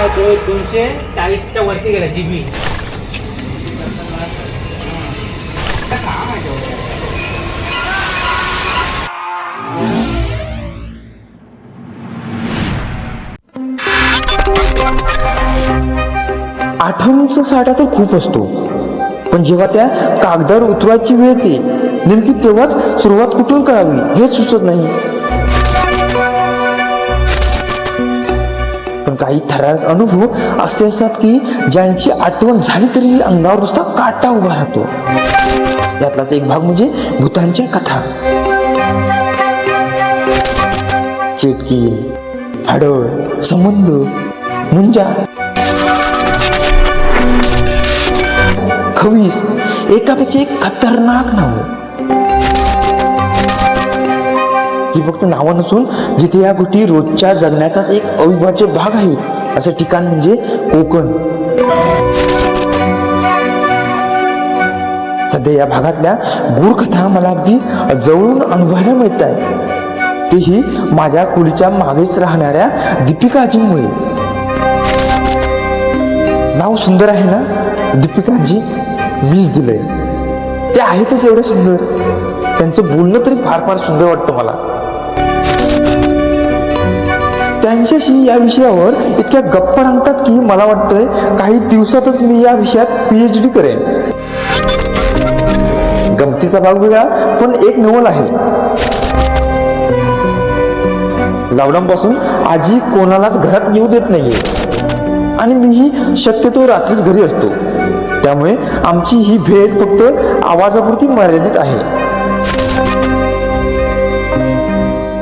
240च्या वरती गेला GB. आठवणीचा साठा तर खूप असतो, पण जेव्हा त्या कागदावर उतरवायची वेळ येते नेमकी तेव्हाच सुरुवात कुठून करावी हे सुचत नाही. पण काही ठराविक अनुभव असे असतात की ज्यांची आठवण झाली तरी अंगावर नुसता काटा उभा राहतो. यातलाच एक भाग म्हणजे भूतांच्या कथा. चेटकी, हाडळ, संबंध, मुंजा, खवीस, एकापेक्षा एक खतरनाक नाव. ही फक्त नावं नसून जिथे या गोष्टी रोजच्या जगण्याचाच एक अविभाज्य भाग आहे असं ठिकाण म्हणजे कोकण. सध्या या भागातल्या गूढ कथा मला अगदी जवळून अनुभवायला मिळत आहेत. तेही माझ्या खोलीच्या मागेच राहणाऱ्या दीपिका आजीमुळे. नाव सुंदर आहे ना, दीपिका आजी. मीच दिलंय. ते आहेतच एवढं सुंदर. त्यांचं बोलणं तरी फार फार सुंदर वाटतं मला. त्यांच्याशी या विषयावर इतक्या गप्पा रंगतात की मला वाटतंय काही दिवसातच मी या विषयात PhD करेन. गमतीचा भाग वेगळा, पण एक नवल आहे. लॉकडाऊनपासून आजी कोणालाच घरात येऊ देत नाहीये आणि मीही शक्यतो रात्रीच घरी असतो. त्यामुळे आमची ही भेट फक्त आवाजापुरती मर्यादित आहे.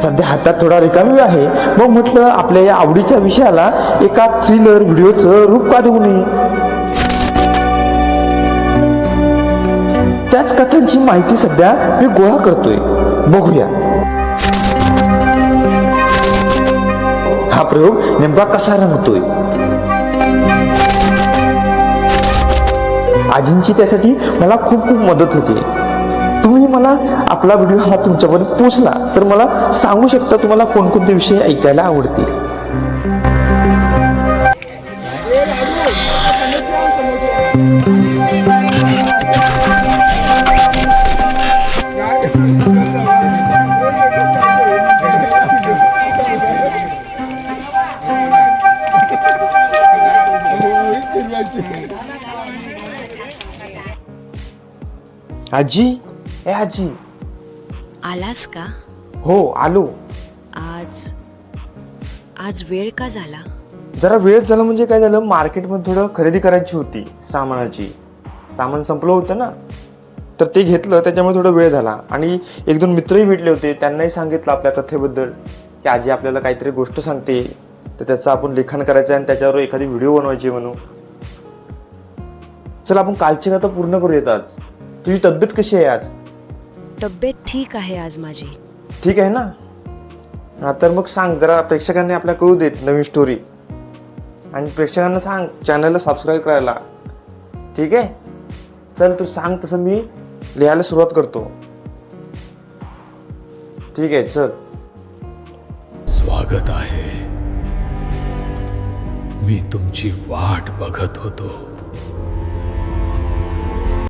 सध्या हातात थोडा रिकामी वेळ आहे, मग म्हटलं आपल्या या आवडीच्या विषयाला एका थ्रिलर व्हिडिओचं रूप का देऊ नये. त्याच कथांची माहिती सध्या मी गोळा करतोय. बघूया हा प्रयोग नेमका कसा रंगतोय. आजींची त्यासाठी मला खूप खूप मदत होते. तुम्ही मला आपला व्हिडिओ हा तुमच्यापर्यंत पोहोचला तर मला सांगू शकता तुम्हाला कोणकोणते विषय ऐकायला आवडतील. आजी, ए आजी. आलास का? हो आलो. आज वेळ का झाला? जरा वेळ झाला म्हणजे काय झालं, मार्केटमध्ये थोडं खरेदी करायची होती सामानाची. सामान संपलं होतं ना, तर ते घेतलं, त्याच्यामुळे थोडा वेळ झाला. आणि एक दोन मित्रही भेटले होते, त्यांनाही सांगितलं आपल्या कथेबद्दल की आजी आपल्याला काहीतरी गोष्ट सांगते, तर त्याचं आपण लेखन करायचं आणि त्याच्यावर एखादी व्हिडिओ बनवायची म्हणून. चल आपण कालची कथा पूर्ण करूयात आज. तुझी तब्येत कशी आहे आज? तब्येत ठीक आहे आज माझी. ठीक आहे ना? हा तर मग सांग, जरा प्रेक्षकांनी आपल्या कळू देत नवीन स्टोरी. आणि प्रेक्षकांना सांग चॅनलला सबस्क्राईब करायला. ठीक आहे? चल तू सांग तसं मी लिहायला सुरुवात करतो. ठीक आहे चल. स्वागत आहे. मी तुमची वाट बघत होतो.